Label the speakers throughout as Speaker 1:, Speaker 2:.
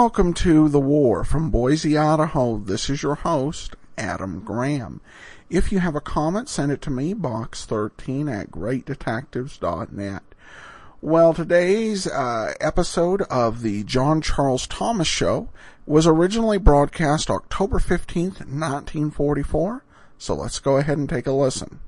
Speaker 1: welcome to The War from Boise, Idaho. This is your host, Adam Graham. If you have a comment, send it to me, box 13 at greatdetectives.net. Well, today's episode of the John Charles Thomas Show was originally broadcast October 15th, 1944, so let's go ahead and take a listen.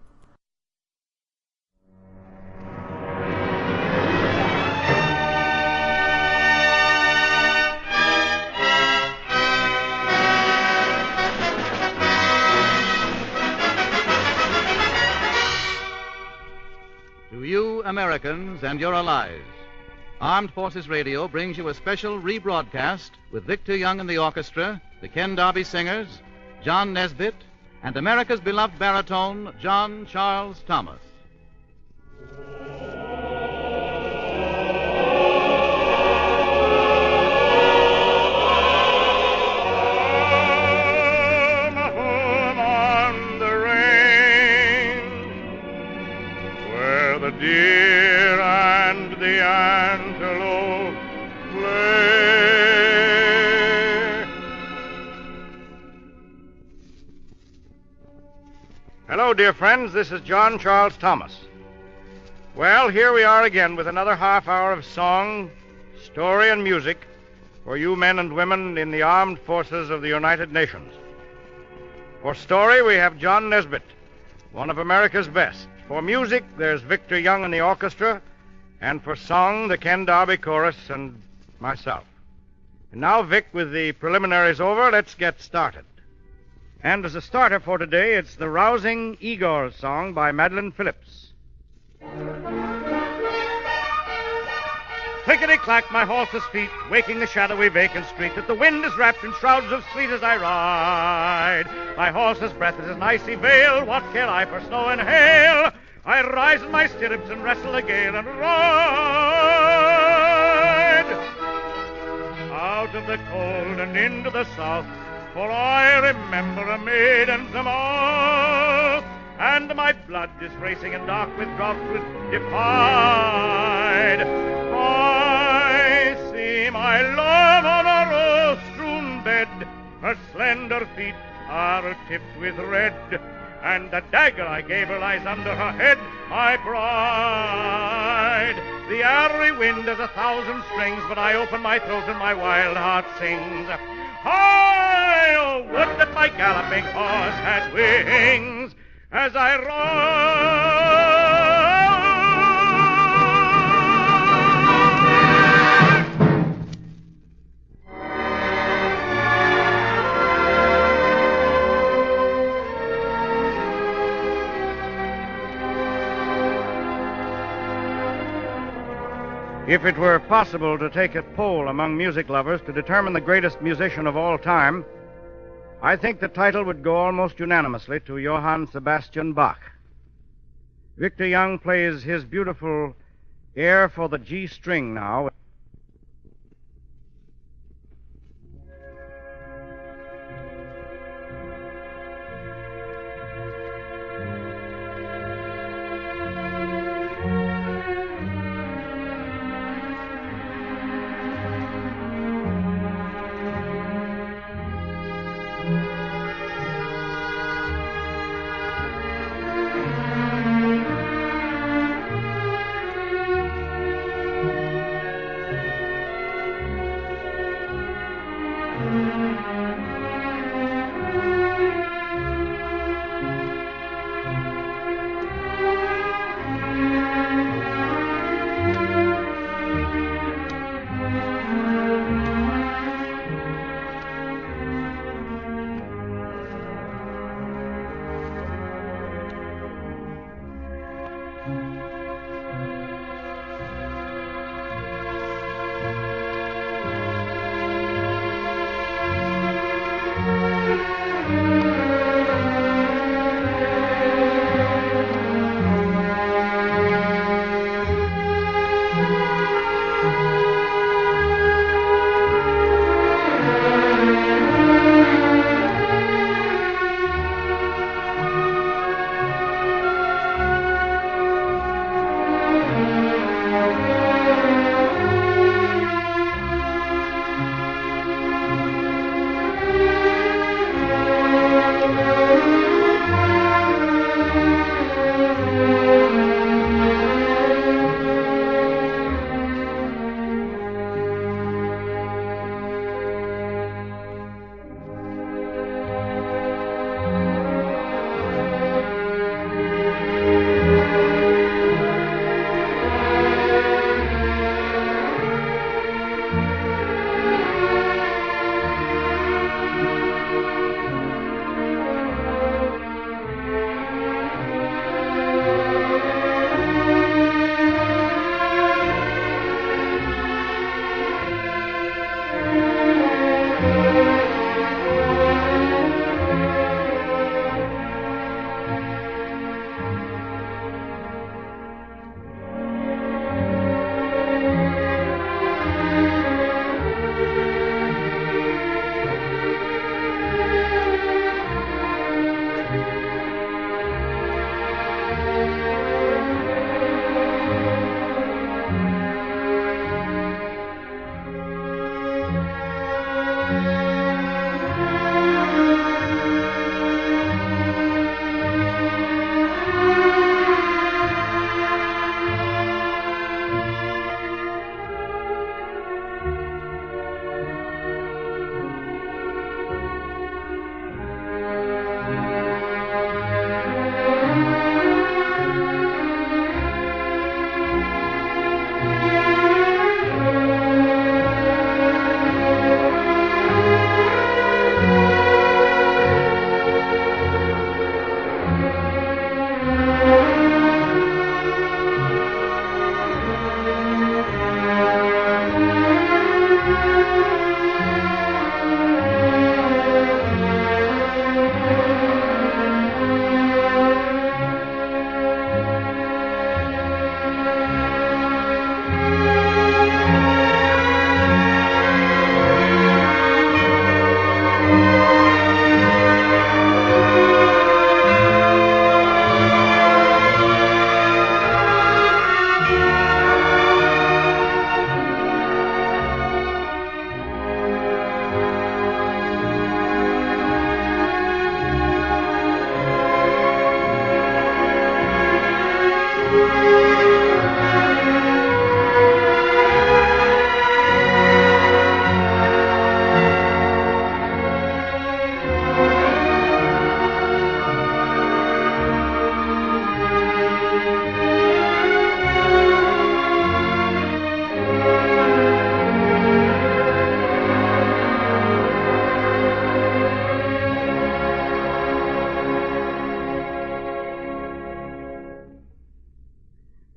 Speaker 2: To you, Americans, and your allies, Armed Forces Radio brings you a special rebroadcast with Victor Young and the orchestra, the Ken Darby Singers, John Nesbitt, and America's beloved baritone, John Charles Thomas.
Speaker 3: Deer and the antelope play. Hello, dear friends. This is John Charles Thomas. Well, here we are again with another half hour of song, story, and music for you men and women in the armed forces of the United Nations. For story, we have John Nesbitt, one of America's best. For music, there's Victor Young and the orchestra, and for song, the Ken Darby chorus and myself. And now, Vic, with the preliminaries over, let's get started. And as a starter for today, it's the rousing Igor song by Madeline Phillips. Clickety-clack, my horse's feet, waking the shadowy vacant street, that the wind is wrapped in shrouds of sleet as I ride. My horse's breath is an icy veil, what care I for snow and hail? I rise in my stirrups and wrestle the gale and ride out of the cold and into the south, for I remember a maiden's mouth, and my blood is racing and dark with drought will divide. I see my love on a rose-strewn bed, her slender feet are tipped with red, and the dagger I gave her lies under her head, my bride. The airy wind has 1,000 strings, but I open my throat and my wild heart sings. Hi! Oh, would that my galloping horse had wings as I ride. If it were possible to take a poll among music lovers to determine the greatest musician of all time, I think the title would go almost unanimously to Johann Sebastian Bach. Victor Young plays his beautiful air for the G string now.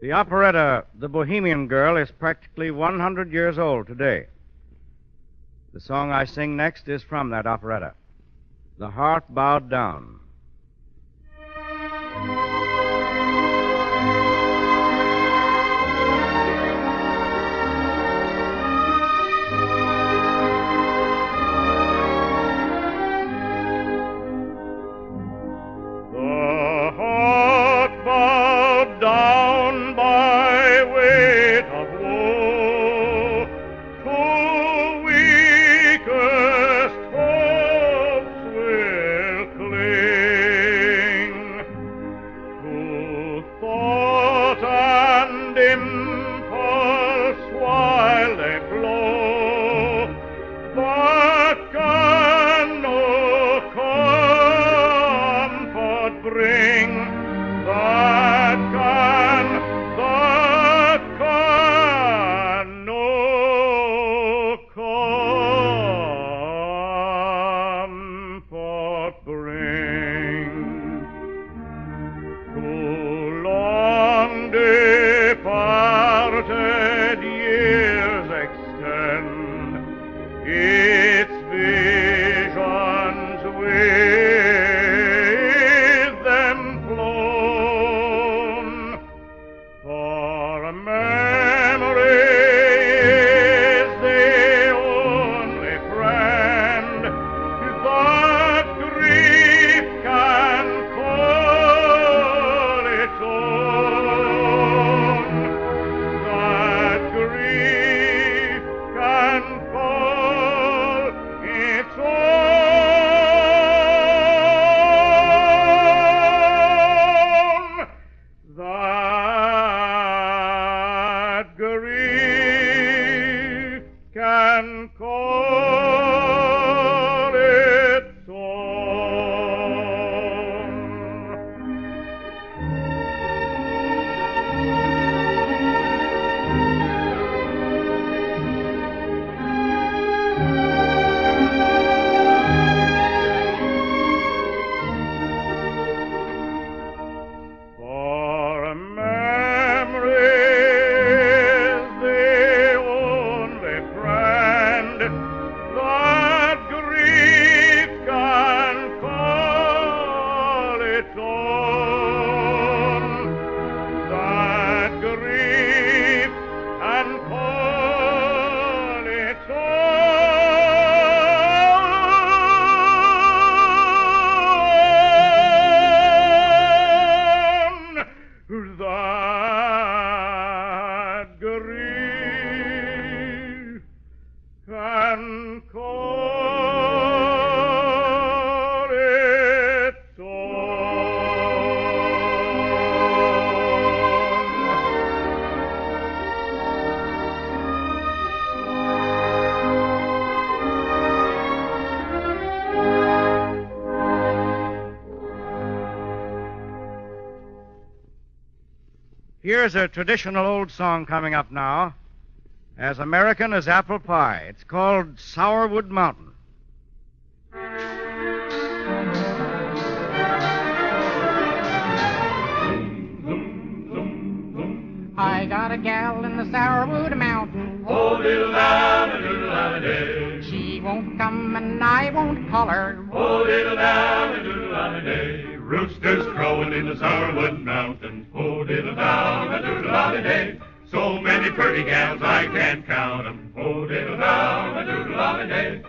Speaker 3: The operetta, The Bohemian Girl, is practically 100 years old today. The song I sing next is from that operetta, The Heart Bowed Down. Here's a traditional old song coming up now, as American as apple pie. It's called Sourwood Mountain.
Speaker 4: I got a gal in the Sourwood Mountain.
Speaker 5: Oh, diddle-da-da-doodle-da-da-day.
Speaker 4: She won't come and I won't call her.
Speaker 5: Oh, diddle-da-da-doodle-da-da-day. Roosters crowing in the Sourwood Mountains. Oh, diddle-da-da-doodle-da-da-day. So many pretty gals I can't count 'em. Oh, diddle-da-da-doodle-da-da-day.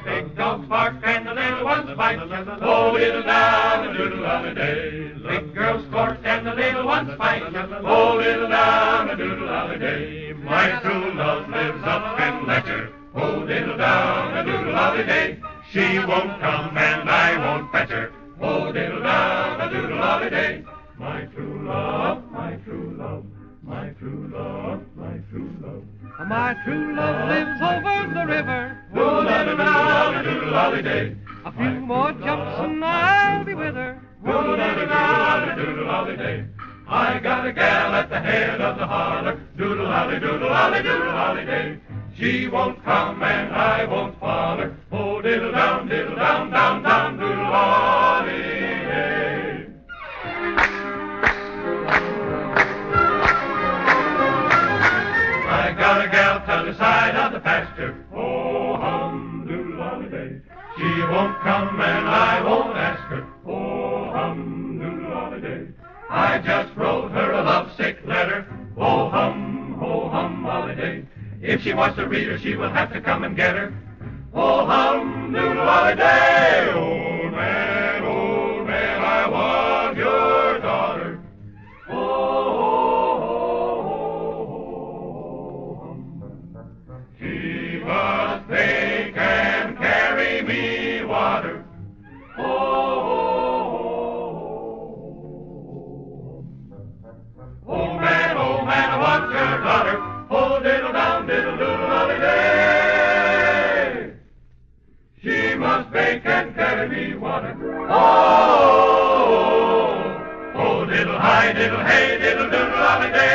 Speaker 5: Big dogs bark and the little ones bite. Oh, diddle-da-da-doodle-da-da-day. Big girls court and the little ones fight. Oh, diddle-da-da-doodle-da-da-day. My true love lives up in Letcher. Oh, diddle-da-da-doodle-da-da-day. She won't come and I won't fetch her. Oh, diddle-da-da-doodle-da-da-day. My true love, my true love, my true love, my true love.
Speaker 6: My true love lives over the river.
Speaker 5: Oh, diddle-da-da-doodle-da-da-day.
Speaker 6: A few more jumps and I'll be with her.
Speaker 5: Oh, diddle-da-da-doodle-da-da-day. I got a gal at the head of the holler. Doodle-holly-doodle-holly-doodle-holly-day. She won't come and I won't follow. Oh, diddle-down, down, down, doodle-holly. holiday. She won't come and I won't ask her. Oh, doodle holiday. I just wrote her a lovesick letter. Oh, hum, holiday. If she wants to read her, she will have to come and get her. Oh, doodle holiday. Old man, I want your daughter. She must bake and carry me water. Old man, I want your daughter. Oh, diddle down, diddle doodle holiday. She must bake and carry me water. Oh, diddle hi, diddle hey, diddle doodle holiday.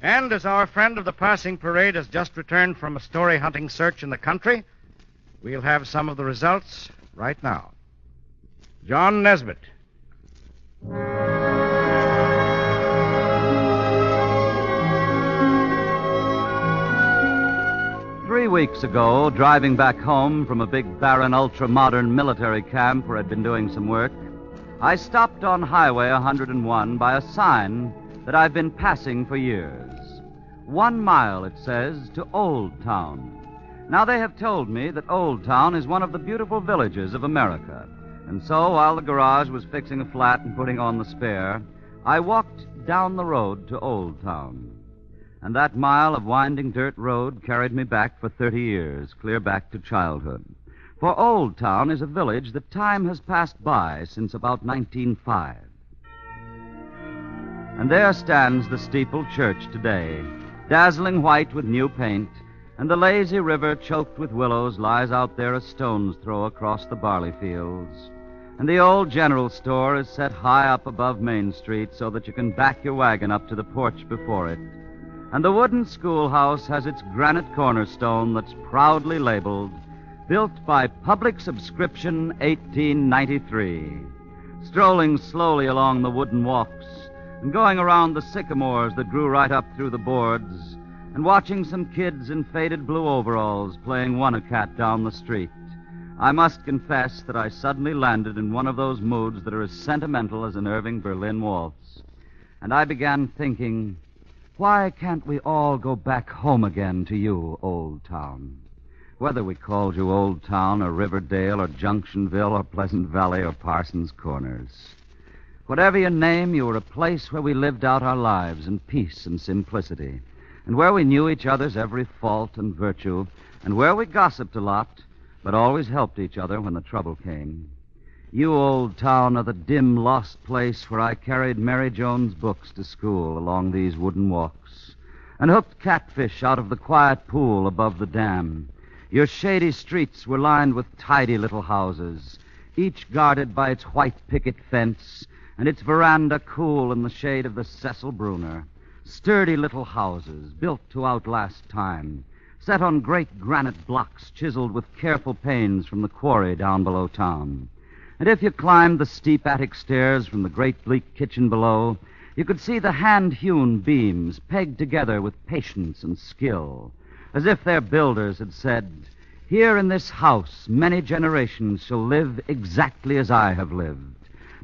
Speaker 3: And as our friend of the passing parade has just returned from a story hunting search in the country, we'll have some of the results right now. John Nesbitt.
Speaker 7: 3 weeks ago, driving back home from a big, barren, ultra-modern military camp where I'd been doing some work, I stopped on Highway 101 by a sign that I've been passing for years. 1 mile, it says, to Old Town. Now, they have told me that Old Town is one of the beautiful villages of America. And so, while the garage was fixing a flat and putting on the spare, I walked down the road to Old Town. And that mile of winding dirt road carried me back for 30 years, clear back to childhood. For Old Town is a village that time has passed by since about 1905. And there stands the steeple church today, dazzling white with new paint, and the lazy river choked with willows lies out there a stone's throw across the barley fields. And the old general store is set high up above Main Street so that you can back your wagon up to the porch before it. And the wooden schoolhouse has its granite cornerstone that's proudly labeled, built by public subscription 1893. Strolling slowly along the wooden walks, and going around the sycamores that grew right up through the boards, and watching some kids in faded blue overalls playing wanna-cat down the street. I must confess that I suddenly landed in one of those moods that are as sentimental as an Irving Berlin waltz. And I began thinking, why can't we all go back home again to you, Old Town? Whether we called you Old Town or Riverdale or Junctionville or Pleasant Valley or Parsons Corners. Whatever your name, you were a place where we lived out our lives in peace and simplicity, and where we knew each other's every fault and virtue, and where we gossiped a lot, but always helped each other when the trouble came. You, Old Town, are the dim, lost place where I carried Mary Jones' books to school along these wooden walks, and hooked catfish out of the quiet pool above the dam. Your shady streets were lined with tidy little houses, each guarded by its white picket fence, and its veranda cool in the shade of the Cecil Bruner. Sturdy little houses, built to outlast time, set on great granite blocks chiseled with careful panes from the quarry down below town. And if you climbed the steep attic stairs from the great bleak kitchen below, you could see the hand-hewn beams pegged together with patience and skill, as if their builders had said, "Here in this house many generations shall live exactly as I have lived,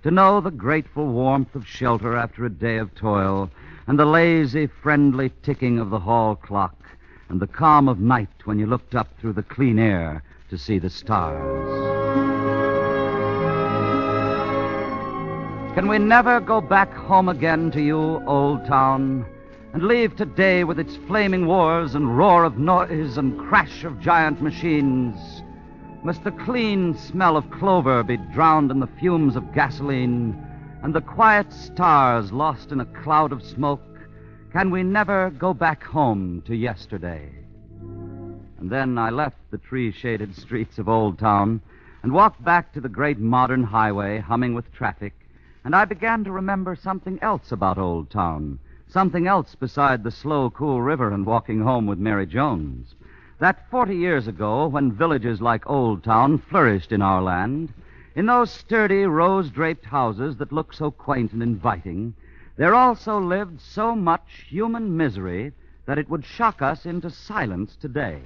Speaker 7: to know the grateful warmth of shelter after a day of toil, and the lazy, friendly ticking of the hall clock, and the calm of night when you looked up through the clean air to see the stars." Can we never go back home again to you, Old Town, and leave today with its flaming wars and roar of noise and crash of giant machines? Must the clean smell of clover be drowned in the fumes of gasoline, and the quiet stars lost in a cloud of smoke? Can we never go back home to yesterday? And then I left the tree-shaded streets of Old Town and walked back to the great modern highway humming with traffic, and I began to remember something else about Old Town, something else beside the slow, cool river and walking home with Mary Jones. That 40 years ago, when villages like Old Town flourished in our land, in those sturdy, rose-draped houses that look so quaint and inviting, there also lived so much human misery that it would shock us into silence today.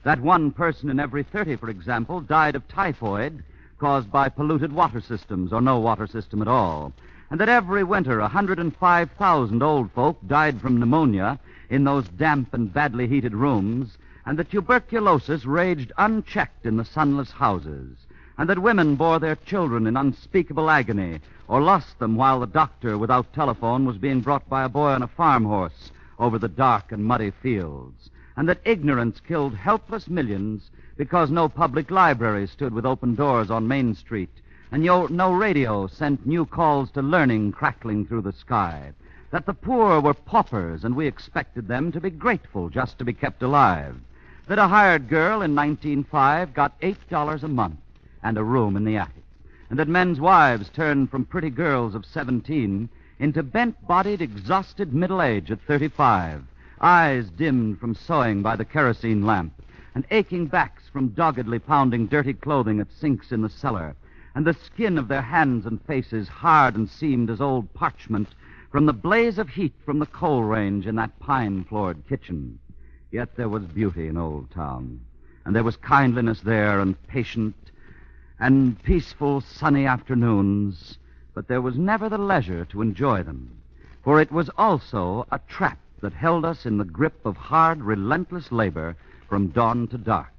Speaker 7: That one person in every 30, for example, died of typhoid caused by polluted water systems or no water system at all, and that every winter 105,000 old folk died from pneumonia in those damp and badly heated rooms, and that tuberculosis raged unchecked in the sunless houses, and that women bore their children in unspeakable agony or lost them while the doctor without telephone was being brought by a boy on a farm horse over the dark and muddy fields, and that ignorance killed helpless millions because no public library stood with open doors on Main Street, and no radio sent new calls to learning crackling through the sky, that the poor were paupers and we expected them to be grateful just to be kept alive, that a hired girl in 1905 got $8 a month and a room in the attic, and that men's wives turned from pretty girls of 17 into bent-bodied, exhausted middle age at 35, eyes dimmed from sewing by the kerosene lamp, and aching backs from doggedly pounding dirty clothing at sinks in the cellar, and the skin of their hands and faces hard and seamed as old parchment from the blaze of heat from the coal range in that pine-floored kitchen. Yet there was beauty in Old Town, and there was kindliness there, and patient and peaceful sunny afternoons, but there was never the leisure to enjoy them, for it was also a trap that held us in the grip of hard, relentless labor from dawn to dark.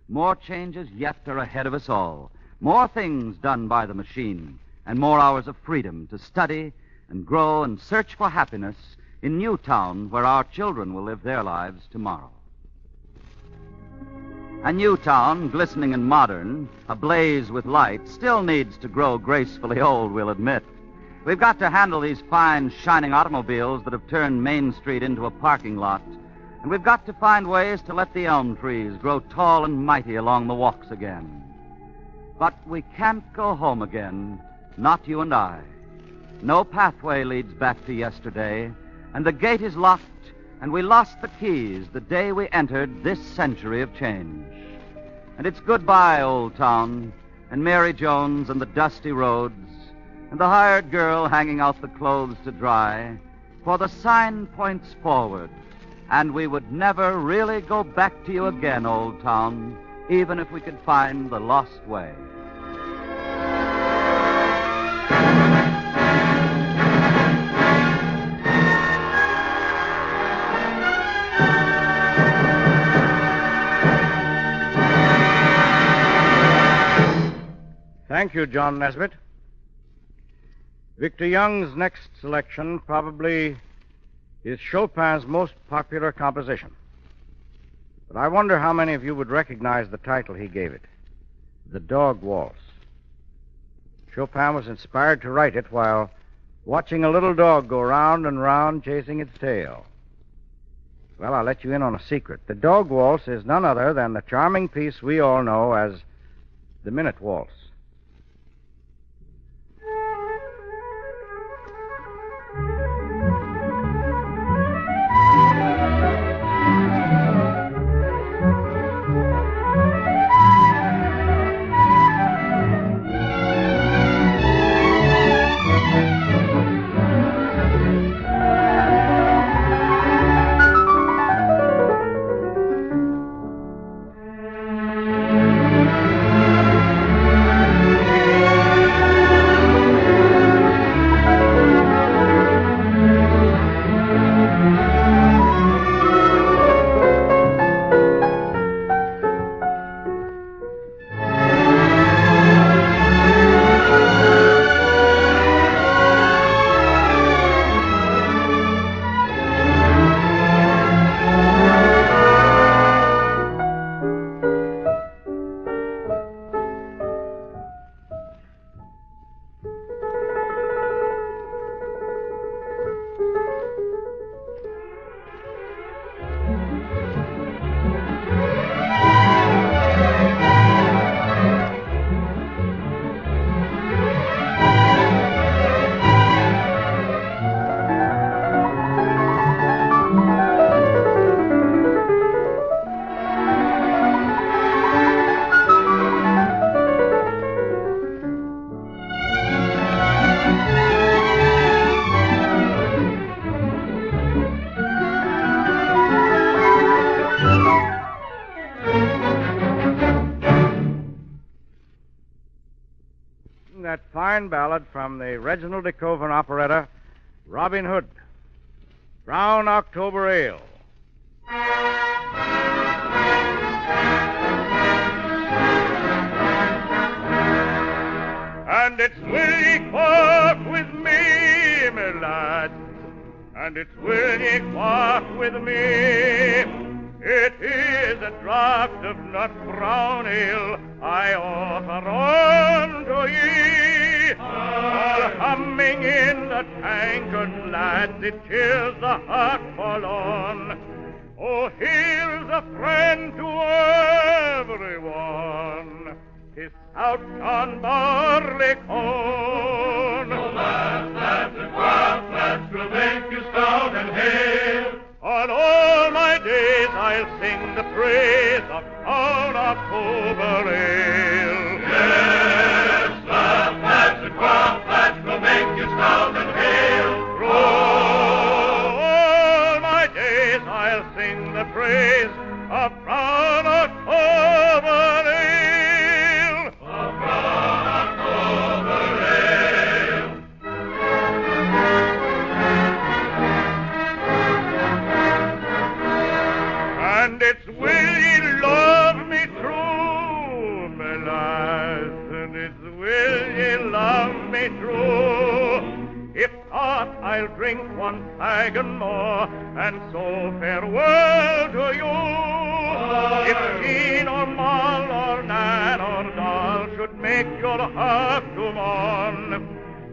Speaker 7: More changes yet are ahead of us all, more things done by the machine, and more hours of freedom to study and grow and search for happiness in Newtown, where our children will live their lives tomorrow. A Newtown, glistening and modern, ablaze with light, still needs to grow gracefully old, we'll admit. We've got to handle these fine, shining automobiles that have turned Main Street into a parking lot, and we've got to find ways to let the elm trees grow tall and mighty along the walks again. But we can't go home again, not you and I. No pathway leads back to yesterday, and the gate is locked, and we lost the keys the day we entered this century of change. And it's goodbye, Old Town, and Mary Jones and the dusty roads, and the hired girl hanging out the clothes to dry, for the sign points forward, and we would never really go back to you again, Old Town, even if we could find the lost way.
Speaker 3: Thank you, John Nesbitt. Victor Young's next selection probably is Chopin's most popular composition. But I wonder how many of you would recognize the title he gave it, The Dog Waltz. Chopin was inspired to write it while watching a little dog go round and round chasing its tail. Well, I'll let you in on a secret. The Dog Waltz is none other than the charming piece we all know as the Minute Waltz. That fine ballad from the Reginald de Koven operetta, Robin Hood, Brown October Ale.
Speaker 5: And it's will ye quaff with me, my lad, and it's will ye quaff with me. It is a draught of nut brown ale I offer unto ye. While humming in the tankard, lads, it cheers the heart forlorn. Oh, here's a friend to everyone. 'Tis out on Barleycorn.
Speaker 8: Oh, lads, and quaff, lads, will make you stout and hale.
Speaker 5: On all my days I'll sing the praise of Brown October Ale.
Speaker 8: Yes, lads, and quaff, lads, will make you stout and hale.
Speaker 5: All my days I'll sing the praise of Brown October Ale.
Speaker 8: Of Brown October Ale.
Speaker 5: And it's will ye love me true, my lads, and it's will ye love me true. If not, I'll drink one flagon more, and so farewell to you. If Jean or Moll or Nan or Doll should make your heart to mourn,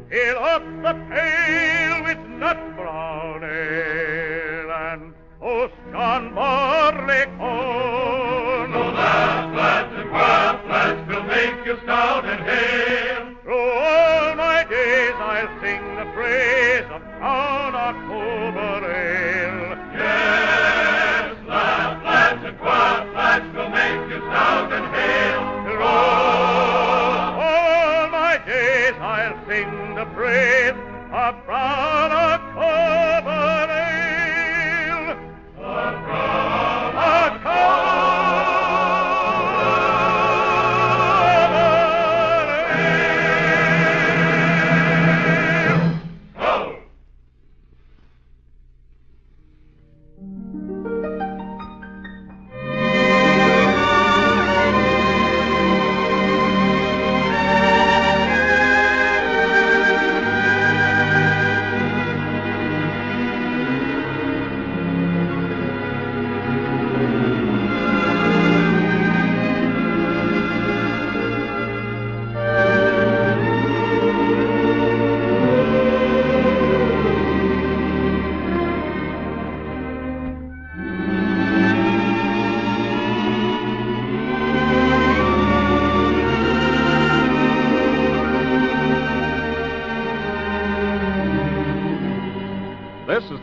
Speaker 5: fill up the pail with nut brown ale and toast on Barleycorn.
Speaker 8: So lads, and quaff, lads, will make you stout and hale.
Speaker 5: Through all my days I'll sing the praise of Brown October Ale.
Speaker 8: Yes, lads, and quaff, lads, will make you stout and hale.
Speaker 5: Through all my days I'll sing the praise of Brown October Ale.
Speaker 8: Of Brown
Speaker 5: October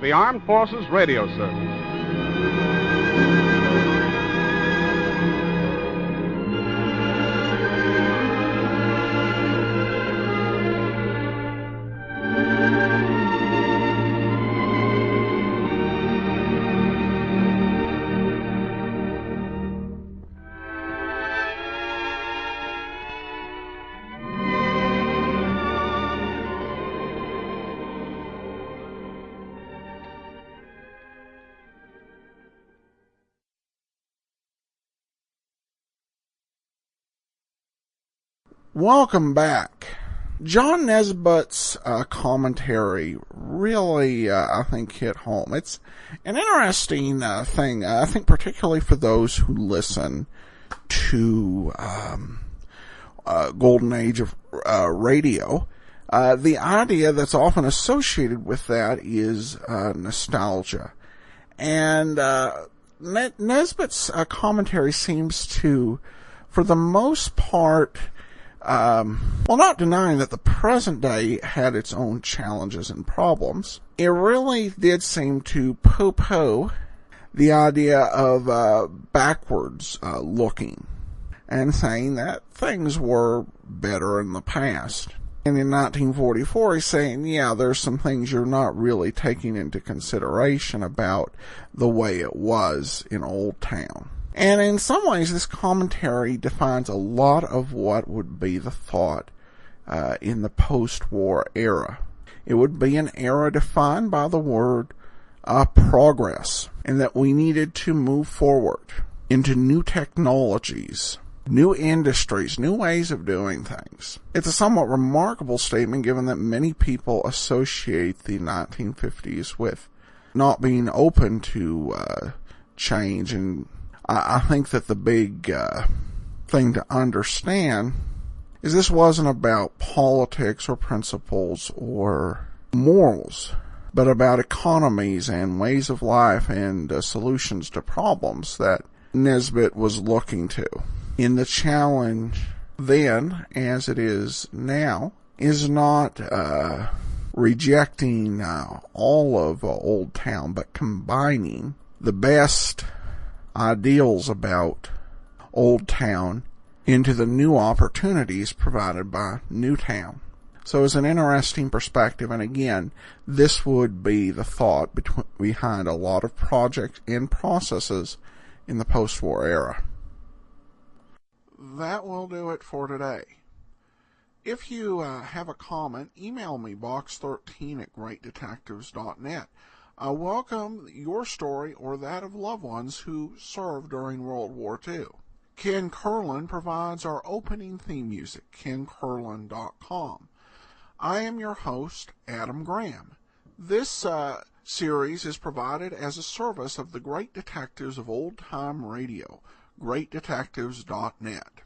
Speaker 9: the Armed Forces Radio Service.
Speaker 1: Welcome back. John Nesbitt's commentary really, I think, hit home. It's an interesting thing, I think, particularly for those who listen to Golden Age of radio. The idea that's often associated with that is nostalgia. And Nesbitt's commentary seems to, for the most part, not denying that the present day had its own challenges and problems, it really did seem to poo-poo the idea of backwards looking and saying that things were better in the past. And in 1944, he's saying, yeah, there's some things you're not really taking into consideration about the way it was in Old Town. And in some ways, this commentary defines a lot of what would be the thought in the post-war era. It would be an era defined by the word progress, and that we needed to move forward into new technologies, new industries, new ways of doing things. It's a somewhat remarkable statement given that many people associate the 1950s with not being open to change, and I think that the big thing to understand is this wasn't about politics or principles or morals, but about economies and ways of life and solutions to problems that Nesbitt was looking to. In the challenge then, as it is now, is not rejecting all of Old Town, but combining the best ideals about Old Town into the new opportunities provided by New Town. So it's an interesting perspective, and again, this would be the thought behind a lot of projects and processes in the post-war era. That will do it for today. If you have a comment, email me, box13@greatdetectives.net. I welcome your story or that of loved ones who served during World War II. Ken Curlin provides our opening theme music, kencurlin.com. I am your host, Adam Graham. This series is provided as a service of the Great Detectives of Old Time Radio, greatdetectives.net.